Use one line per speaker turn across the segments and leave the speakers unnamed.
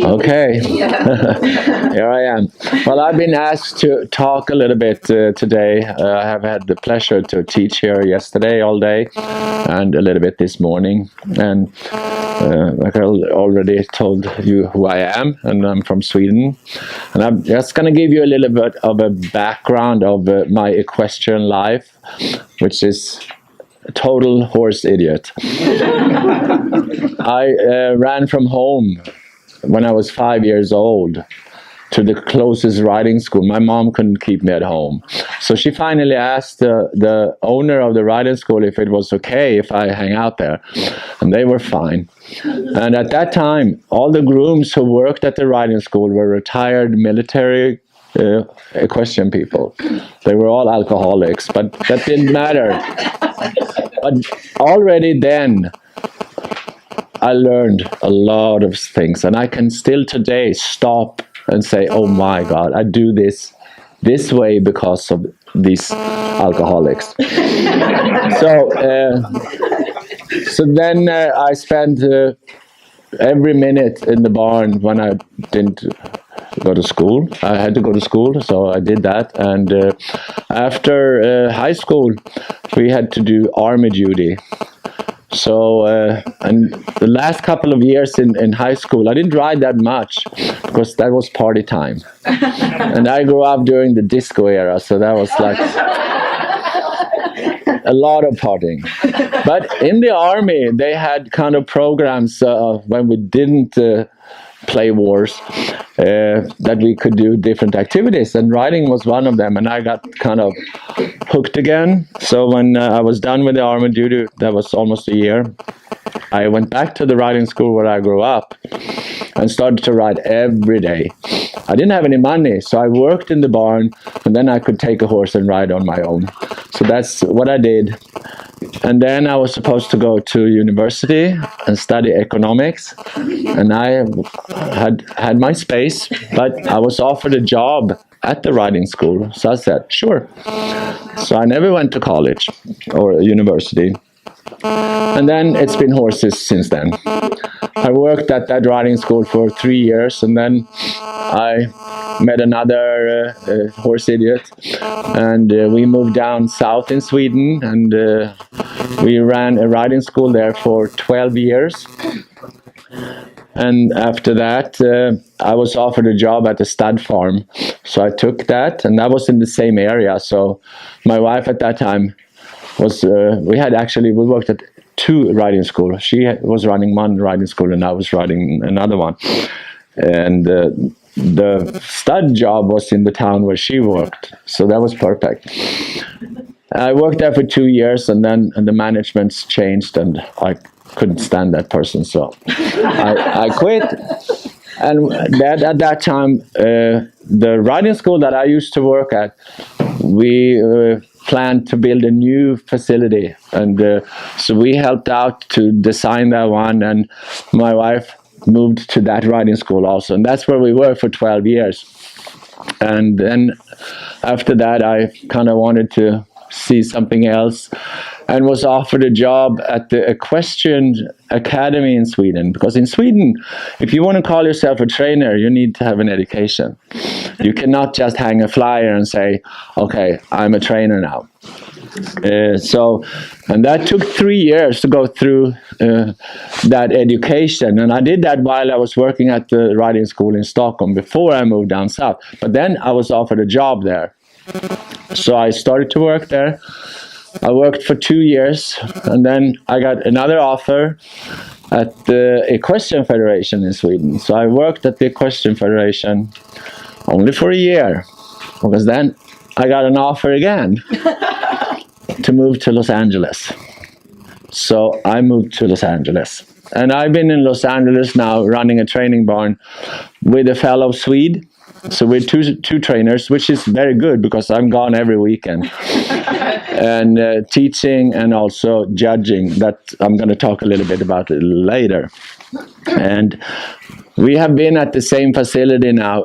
Okay, here I am. Well, I've been asked to talk a little bit today. I have had the pleasure to teach here yesterday all day and a little bit this morning. And like I already told you who I am, and I'm from Sweden. And I'm just going to give you a little bit of a background of my equestrian life, which is a total horse idiot. I ran from home when I was 5 years old to the closest riding school. My mom couldn't keep me at home. So she finally asked the owner of the riding school if it was okay if I hang out there. And they were fine. And at that time, all the grooms who worked at the riding school were retired military equestrian people. They were all alcoholics, but that didn't matter. But already then, I learned a lot of things, and I can still today stop and say, oh my God, I do this way because of these alcoholics. So then I spent every minute in the barn when I didn't go to school. I had to go to school, so I did that. And after high school, we had to do army duty. So, and the last couple of years in high school, I didn't ride that much because that was party time. And I grew up during the disco era, so that was like a lot of partying. But in the army, they had kind of programs when we didn't play wars, that we could do different activities, and riding was one of them, and I got kind of hooked again. So when I was done with the army duty, that was almost a year, I went back to the riding school where I grew up and started to ride every day. I didn't have any money, so I worked in the barn, and then I could take a horse and ride on my own. So that's what I did. And then I was supposed to go to university and study economics, and I had my space, but I was offered a job at the riding school, so I said, sure. So I never went to college or university. And then it's been horses since then. I worked at that riding school for 3 years, and then I met another horse idiot, and we moved down south in Sweden, and we ran a riding school there for 12 years. And after that, I was offered a job at the stud farm, so I took that, and that was in the same area. So my wife at that time was, we worked at 2 riding schools. She was running one riding school, and I was riding another one. And the stud job was in the town where she worked, so that was perfect. I worked there for 2 years, and then the management's changed, and I couldn't stand that person, so I quit. And at that time, the riding school that I used to work at, we planned to build a new facility, and so we helped out to design that one, and my wife moved to that riding school also, and that's where we were for 12 years. And then after that, I kind of wanted to see something else, and was offered a job at the Equestrian Academy in Sweden. Because in Sweden, if you want to call yourself a trainer, you need to have an education. You cannot just hang a flyer and say, okay, I'm a trainer now. And that took 3 years to go through that education. And I did that while I was working at the riding school in Stockholm before I moved down south. But then I was offered a job there. So I started to work there. I worked for 2 years, and then I got another offer at the Equestrian Federation in Sweden. So I worked at the Equestrian Federation only for a year, because then I got an offer again to move to Los Angeles. So I moved to Los Angeles. And I've been in Los Angeles now running a training barn with a fellow Swede. So we're two trainers, which is very good because I'm gone every weekend. And teaching and also judging, that I'm going to talk a little bit about it later. And we have been at the same facility now.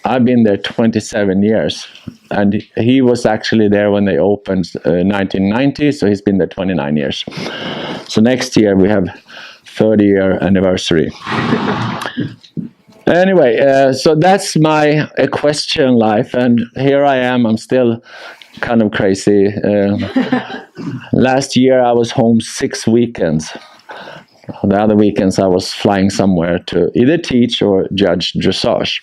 I've been there 27 years, and he was actually there when they opened 1990, so he's been there 29 years. So next year we have 30-year anniversary. Anyway, so that's my equestrian life, and here I am. I'm still kind of crazy. Last year I was home 6 weekends. The other weekends I was flying somewhere to either teach or judge dressage.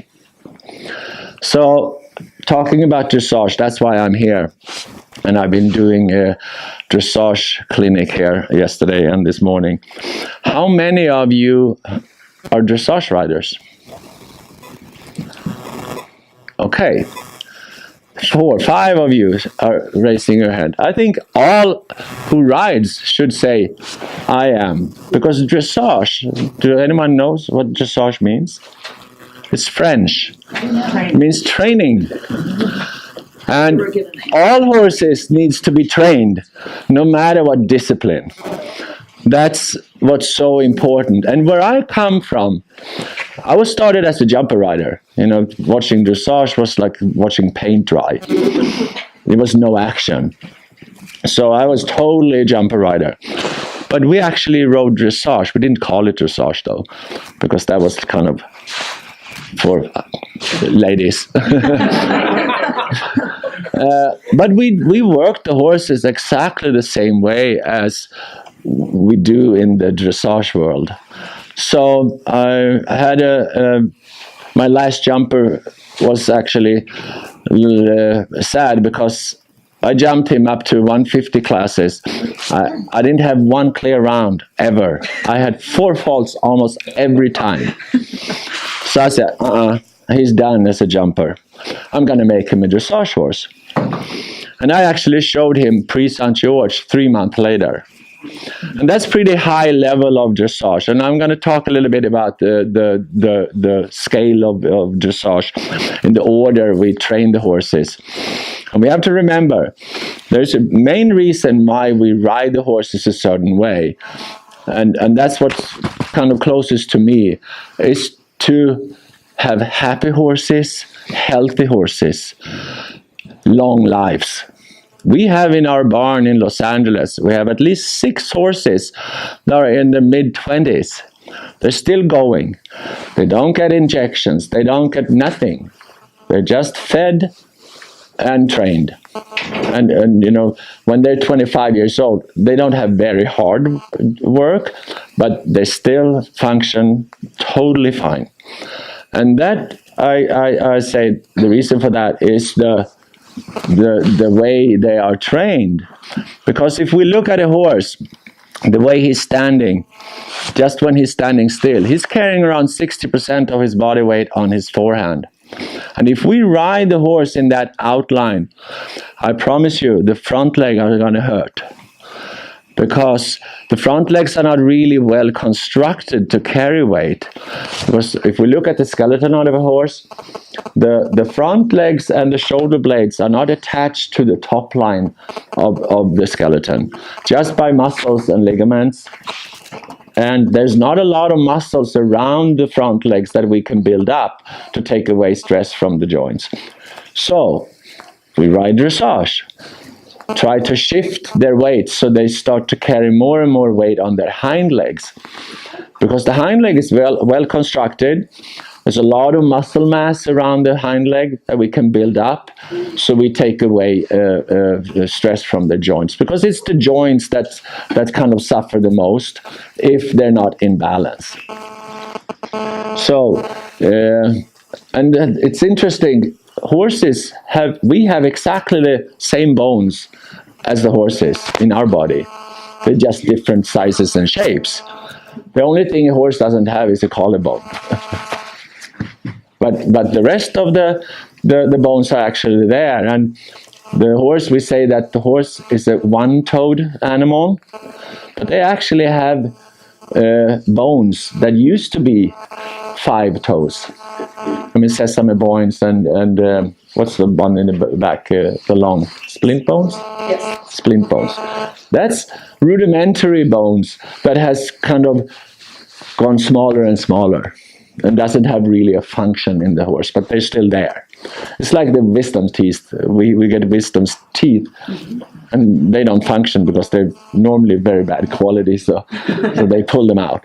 So, talking about dressage, that's why I'm here. And I've been doing a dressage clinic here yesterday and this morning. How many of you are dressage riders? Okay. 4, 5 of you are raising your hand. I think all who rides should say, I am. Because dressage, do anyone knows what dressage means? It's French. It means training. And all horses needs to be trained, no matter what discipline. That's what's so important. And where I come from, I was started as a jumper rider. You know, watching dressage was like watching paint dry. There was no action. So I was totally a jumper rider. But we actually rode dressage. We didn't call it dressage though, because that was kind of for ladies. But we worked the horses exactly the same way as we do in the dressage world. So I had my last jumper was actually sad because I jumped him up to 150 classes. I didn't have one clear round ever. I had 4 faults almost every time. So I said, he's done as a jumper. I'm going to make him a dressage horse. And I actually showed him pre-St. George 3 months later. And that's pretty high level of dressage. And I'm going to talk a little bit about the scale of dressage in the order we train the horses. And we have to remember, there's a main reason why we ride the horses a certain way. And that's what's kind of closest to me, is to have happy horses, healthy horses, long lives. We have in our barn in Los Angeles, we have at least 6 horses that are in their mid-20s. They're still going. They don't get injections. They don't get nothing. They're just fed and trained. And you know, when they're 25 years old, they don't have very hard work, but they still function totally fine. And that, I say, the reason for that is the way they are trained. Because if we look at a horse, the way he's standing, just when he's standing still, he's carrying around 60% of his body weight on his forehand. And if we ride the horse in that outline, I promise you, the front leg are going to hurt. Because the front legs are not really well constructed to carry weight. Because if we look at the skeleton of a horse, the front legs and the shoulder blades are not attached to the top line of the skeleton, just by muscles and ligaments. And there's not a lot of muscles around the front legs that we can build up to take away stress from the joints. So we ride dressage. Try to shift their weight so they start to carry more and more weight on their hind legs. Because the hind leg is well constructed. There's a lot of muscle mass around the hind leg that we can build up, so we take away the stress from the joints. Because it's the joints that kind of suffer the most if they're not in balance. So, and it's interesting. Horses have exactly the same bones as the horses in our body. They're just different sizes and shapes. The only thing a horse doesn't have is a collarbone. But the rest of the bones are actually there. And the horse, we say that the horse is a one-toed animal, but they actually have bones that used to be 5 toes. I mean, sesame bones and what's the one in the back? The long splint bones?
Yes.
Splint bones. That's rudimentary bones that has kind of gone smaller and smaller. and doesn't have really a function in the horse, but they're still there. It's like the wisdom teeth. We get wisdom teeth, and they don't function because they're normally very bad quality, so they pull them out.